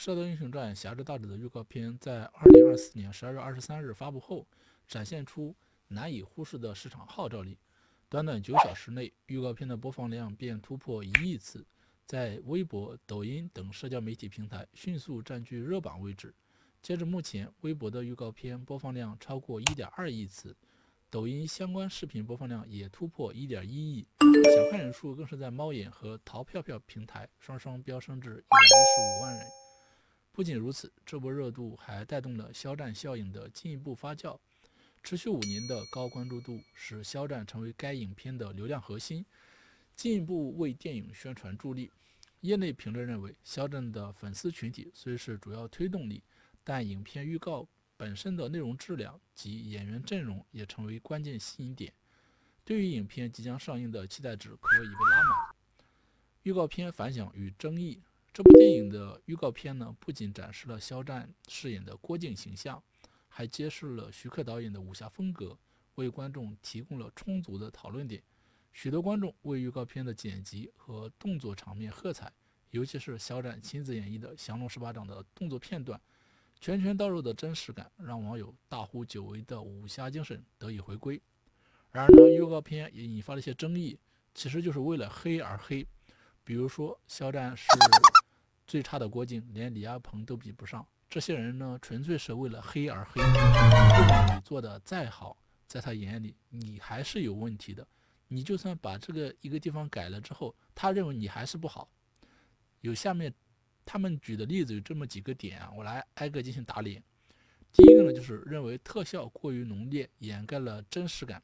《射雕英雄传：侠之大者》的预告片在2024年12月23日发布后，展现出难以忽视的市场号召力。短短9小时内，预告片的播放量便突破1亿次，在微博、抖音等社交媒体平台迅速占据热榜位置。截至目前，微博的预告片播放量超过1.2亿次，抖音相关视频播放量也突破1.1亿，想看人数更是在猫眼和淘票票平台双双飙升至115万人。不仅如此，这波热度还带动了肖战效应的进一步发酵。持续5年的高关注度使肖战成为该影片的流量核心，进一步为电影宣传助力。业内评论认为，肖战的粉丝群体虽是主要推动力，但影片预告本身的内容质量及演员阵容也成为关键吸引点，对于影片即将上映的期待值可谓已被拉满。预告片反响与争议。这部电影的预告片呢，不仅展示了肖战饰演的郭靖形象，还揭示了徐克导演的武侠风格，为观众提供了充足的讨论点。许多观众为预告片的剪辑和动作场面喝彩，尤其是肖战亲自演绎的降龙十八掌的动作片段，拳拳到肉的真实感让网友大呼久违的武侠精神得以回归。然而呢，预告片也引发了一些争议，其实就是为了黑而黑。比如说，肖战是最差的郭靖，连李亚鹏都比不上。这些人呢，纯粹是为了黑而黑。不管你做的再好，在他眼里，你还是有问题的。你就算把这个一个地方改了之后，他认为你还是不好。有下面他们举的例子有这么几个点啊，我来挨个进行打脸。第一个呢，就是认为特效过于浓烈，掩盖了真实感。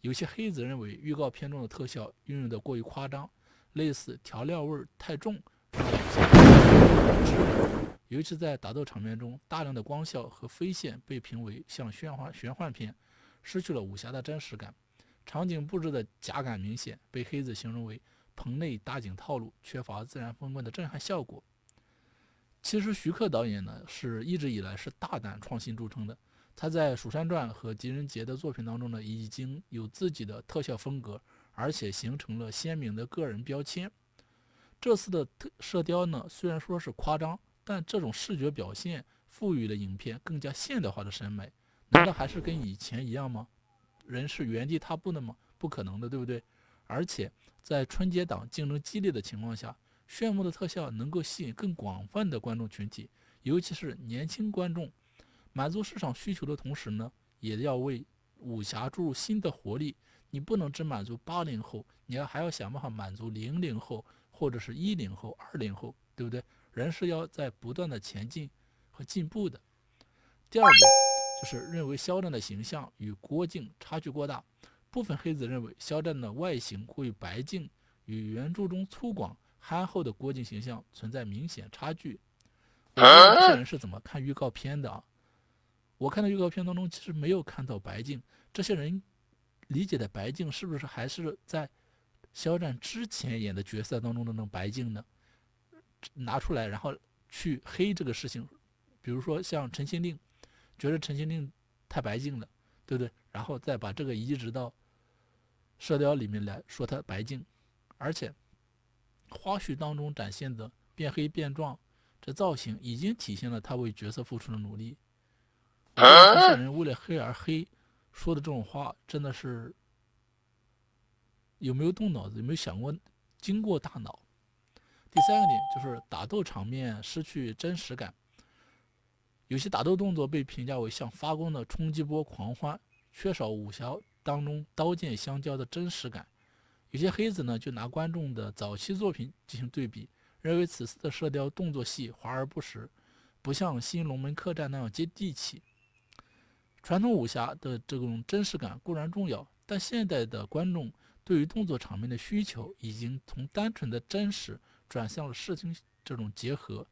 有些黑子认为预告片中的特效运用的过于夸张，类似调料味太重，尤其在打斗场面中，大量的光效和飞线被评为像玄幻片，失去了武侠的真实感。场景布置的假感明显，被黑子形容为棚内搭景套路，缺乏自然风光的震撼效果。其实徐克导演呢，是一直以来是大胆创新著称的。他在《蜀山传》和《狄仁杰》的作品当中呢，已经有自己的特效风格，而且形成了鲜明的个人标签。这次的射雕呢，虽然说是夸张，但这种视觉表现赋予了影片更加现代化的审美。难道还是跟以前一样吗？人是原地踏步的吗？不可能的，对不对？而且在春节档竞争激烈的情况下，炫目的特效能够吸引更广泛的观众群体，尤其是年轻观众。满足市场需求的同时呢，也要为武侠注入新的活力。你不能只满足80后，你还要想办法满足00后，或者是10后、20后，对不对？人是要在不断的前进和进步的。第二点就是认为肖战的形象与郭靖差距过大。部分黑子认为肖战的外形过于白净，与原著中粗犷憨厚的郭靖形象存在明显差距。我不知道这些人是怎么看预告片的啊？我看到预告片当中其实没有看到白净，这些人理解的白净是不是还是在肖战之前演的角色当中的那种白净呢？拿出来然后去黑这个事情，比如说像陈情令，觉得陈情令太白净了，对不对？然后再把这个移植到射雕里面来说他白净，而且花絮当中展现的变黑变壮，这造型已经体现了他为角色付出的努力。我觉得这些人为了黑而黑，说的这种话真的是有没有动脑子，有没有想过经过大脑？第三个点就是打斗场面失去真实感，有些打斗动作被评价为像发光的冲击波狂欢，缺少武侠当中刀剑相交的真实感。有些黑子呢就拿观众的早期作品进行对比，认为此次的射雕动作戏华而不实，不像新龙门客栈那样接地气。传统武侠的这种真实感固然重要，但现代的观众对于动作场面的需求已经从单纯的真实转向了视听这种结合。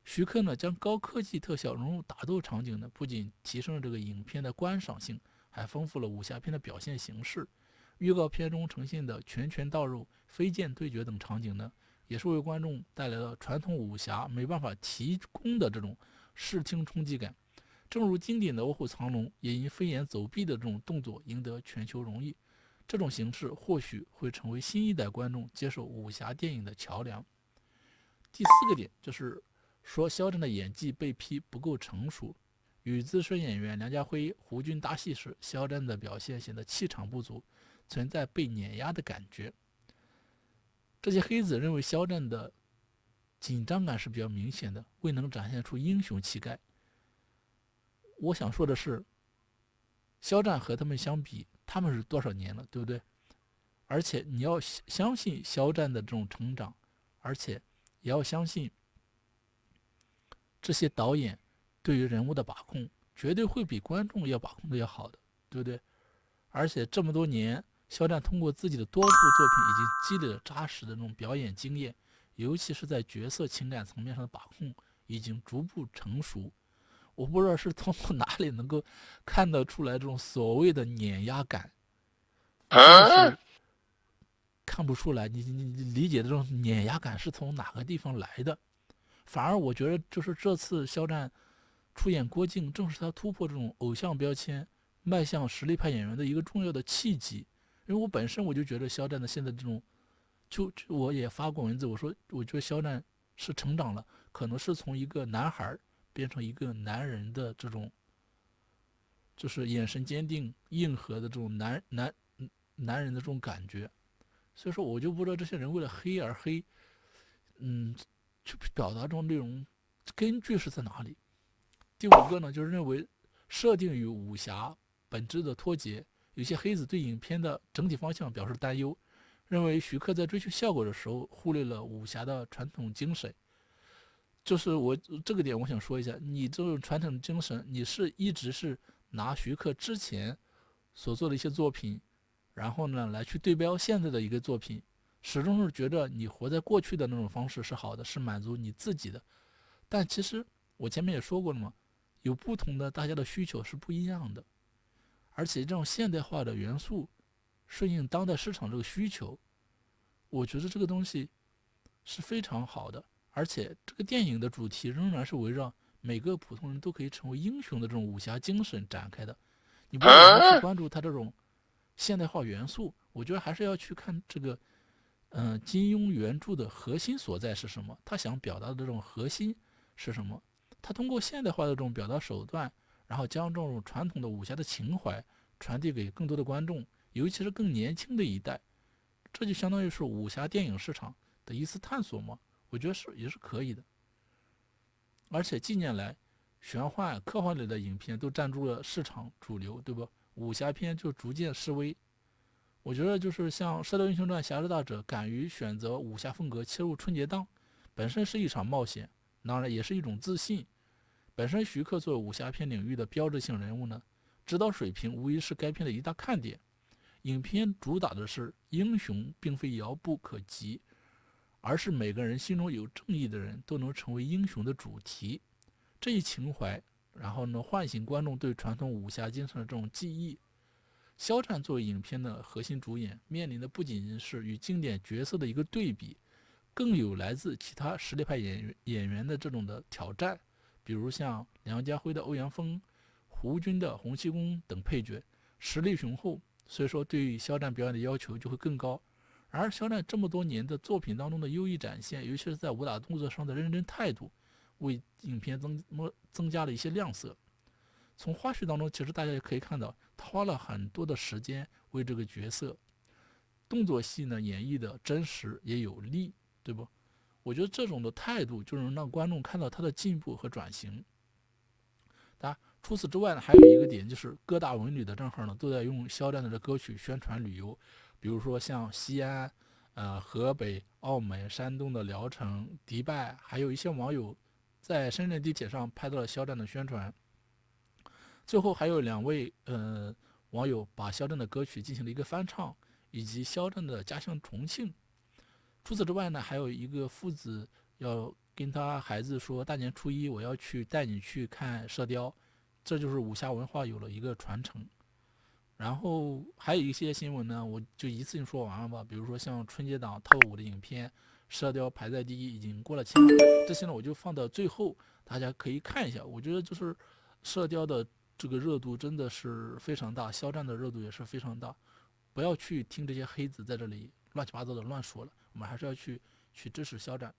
徐克呢将高科技特效融入打斗场景呢，不仅提升了这个影片的观赏性，还丰富了武侠片的表现形式。预告片中呈现的拳拳到肉、飞剑对决等场景呢，也是为观众带来了传统武侠没办法提供的这种视听冲击感。正如经典的《卧虎藏龙》也因飞檐走壁的这种动作赢得全球荣誉，这种形式或许会成为新一代观众接受武侠电影的桥梁。第四个点就是说肖战的演技被批不够成熟，与资深演员梁家辉、胡军搭戏时，肖战的表现显得气场不足，存在被碾压的感觉。这些黑子认为肖战的紧张感是比较明显的，未能展现出英雄气概。我想说的是，肖战和他们相比，他们是多少年了，对不对？而且你要相信肖战的这种成长，而且也要相信这些导演对于人物的把控，绝对会比观众要把控的要好的，对不对？而且这么多年，肖战通过自己的多部作品，已经积累了扎实的那种表演经验，尤其是在角色情感层面上的把控，已经逐步成熟。我不知道是从哪里能够看得出来这种所谓的碾压感，我真的是看不出来。你理解的这种碾压感是从哪个地方来的？反而我觉得，就是这次肖战出演郭靖，正是他突破这种偶像标签，迈向实力派演员的一个重要的契机。因为我本身就觉得肖战的现在这种，就我也发过文字，我说我觉得肖战是成长了，可能是从一个男孩变成一个男人的这种，就是眼神坚定、硬核的这种男人的这种感觉。所以说，我就不知道这些人为了黑而黑，去表达这种内容根据是在哪里。第五个呢，就是认为设定与武侠本质的脱节，有些黑子对影片的整体方向表示担忧，认为徐克在追求效果的时候忽略了武侠的传统精神。就是我这个点，我想说一下，你这种传统精神，你是一直是拿徐克之前所做的一些作品，然后呢来去对标现在的一个作品，始终是觉得你活在过去的那种方式是好的，是满足你自己的。但其实我前面也说过了嘛，有不同的，大家的需求是不一样的，而且这种现代化的元素顺应当代市场这个需求，我觉得这个东西是非常好的。而且这个电影的主题仍然是围绕每个普通人都可以成为英雄的这种武侠精神展开的。你不仅要去关注它这种现代化元素，我觉得还是要去看这个，金庸原著的核心所在是什么，他想表达的这种核心是什么。他通过现代化的这种表达手段，然后将这种传统的武侠的情怀传递给更多的观众，尤其是更年轻的一代。这就相当于是武侠电影市场的一次探索嘛，我觉得也是可以的。而且近年来，玄幻、科幻类的影片都占住了市场主流，对不？武侠片就逐渐式微。我觉得就是像《射雕英雄传》《侠之大者》敢于选择武侠风格切入春节档，本身是一场冒险，当然也是一种自信。本身徐克作为武侠片领域的标志性人物呢，指导水平无疑是该片的一大看点。影片主打的是英雄并非遥不可及，而是每个人心中有正义的人都能成为英雄的主题。这一情怀，然后呢，唤醒观众对传统武侠精神的这种记忆。肖战作为影片的核心主演，面临的不仅仅是与经典角色的一个对比，更有来自其他实力派演员的这种的挑战，比如像梁家辉的欧阳锋、胡军的洪七公等配角，实力雄厚，所以说对于肖战表演的要求就会更高。然而，肖战这么多年的作品当中的优异展现，尤其是在武打动作上的认真态度，为影片增加了一些亮色。从花絮当中，其实大家也可以看到，他花了很多的时间为这个角色动作戏呢演绎的真实也有力，对不？我觉得这种的态度就能让观众看到他的进步和转型。当然，除此之外呢，还有一个点就是各大文旅的账号呢都在用肖战的这歌曲宣传旅游，比如说像西安、河北、澳门、山东的聊城、迪拜，还有一些网友在深圳地铁上拍到了肖战的宣传。最后还有2位网友把肖战的歌曲进行了一个翻唱，以及肖战的家乡重庆。除此之外呢，还有一个父子要跟他孩子说，大年初一我要去带你去看射雕，这就是武侠文化有了一个传承。然后还有一些新闻呢，我就一次性说完了吧，比如说像春节档top5的影片，射雕排在第一，已经过了千万，这些呢我就放到最后，大家可以看一下。我觉得就是射雕的这个热度真的是非常大，肖战的热度也是非常大。不要去听这些黑子在这里乱七八糟的乱说了，我们还是要去支持肖战。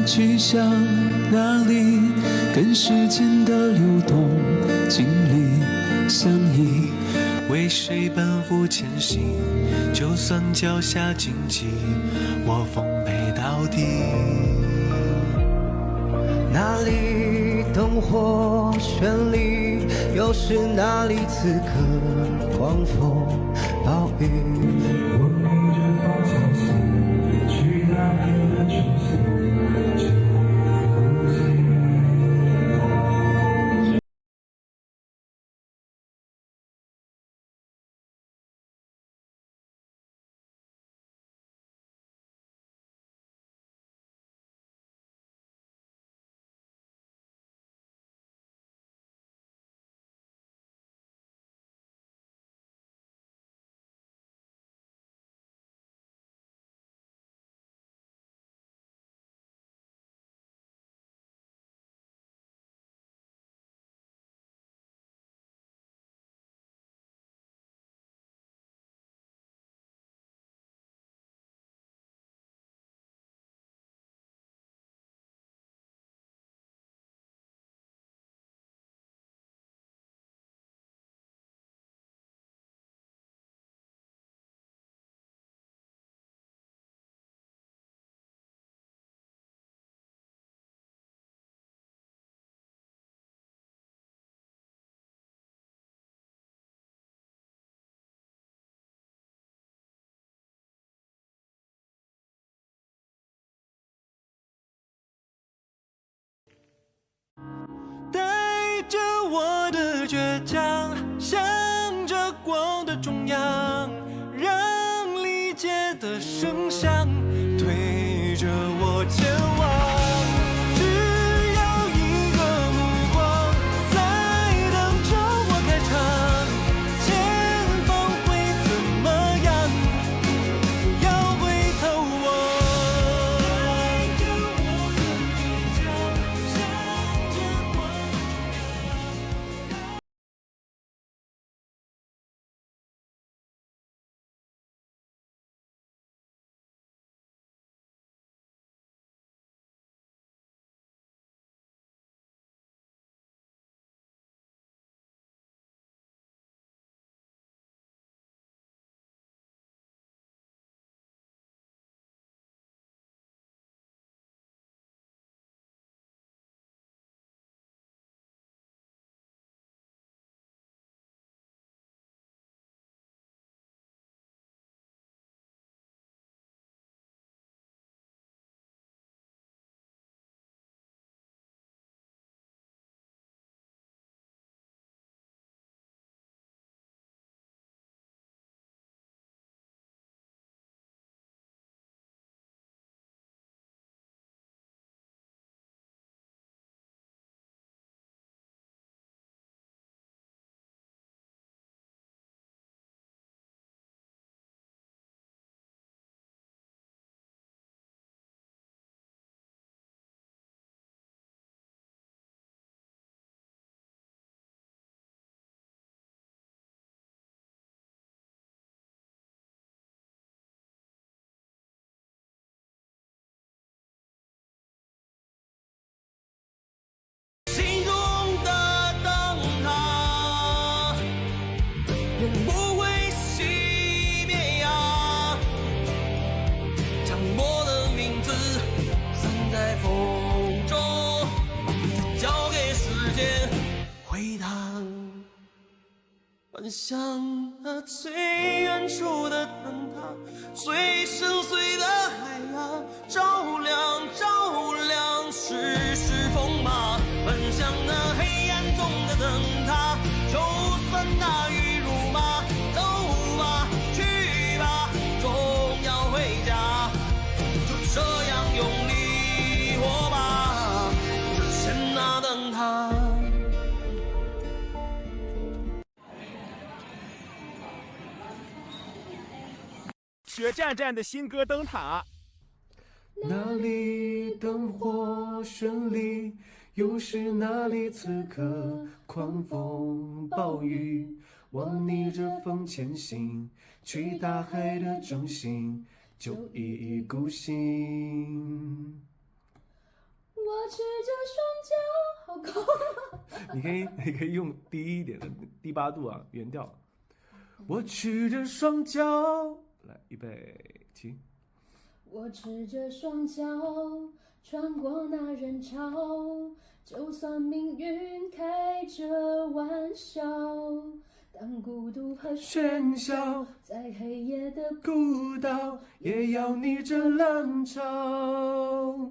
去向哪里？跟时间的流动经历相依，为谁奔赴前行？就算脚下荆棘，我奉陪到底。哪里灯火绚丽，又是哪里此刻狂风暴雨？我逆着方向行，去那片的中心，就呼吸。带着我的倔强，向着光的中央，让理解的声响推着我前往。只要一个目光，在等着我开场。前方会怎么样？不要回头望。带着我的倔强，向着光。心中的灯塔永不会熄灭呀，将我的名字散在风中，再交给时间回荡。幻想那最远处的灯塔，最深邃的海洋，照亮照亮世事风马。奔向那黑暗中的灯塔，就算大雨如麻，走吧，去吧，总要回家。就这样用力活吧，实现那灯塔。雪战战的新歌《灯塔》。哪里灯火绚丽，又是哪里此刻狂风暴雨？望逆着风前行，去大海的中心，就一意孤行。我赤着双脚，好高。你可以用低一点的第8度啊，原调。我赤着双脚，来，预备起。我赤着双脚，穿过那人潮，就算命运开着玩笑，当孤独和喧嚣在黑夜的孤岛，也要逆着浪潮。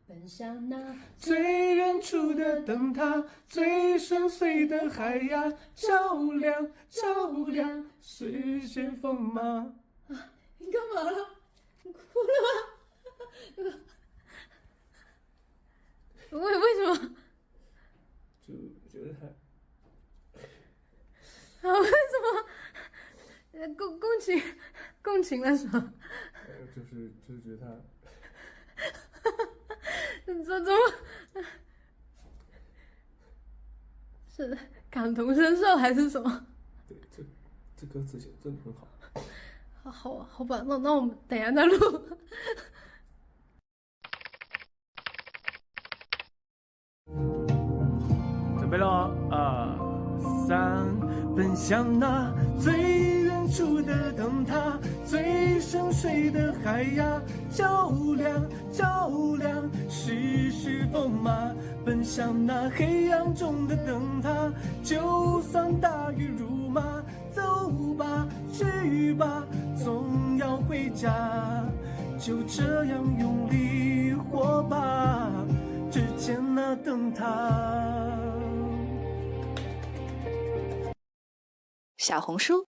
奔向那最远处的灯塔，最深邃的海呀，照亮照亮视线风马。你干嘛了？你哭了吗？为什么？就觉得他啊？为什么？共情了什么？就是觉得他。怎么是感同身受还是什么？对，这歌词写的真的很好。好吧，那我们等一下再录。准备了，2、3，奔向那最远处的灯塔，最深邃的海呀，照亮照亮世事风马。奔向那黑暗中的灯塔，就算大雨如麻，走吧，去吧，总要回家。就这样用力活吧，只见那灯塔。小红书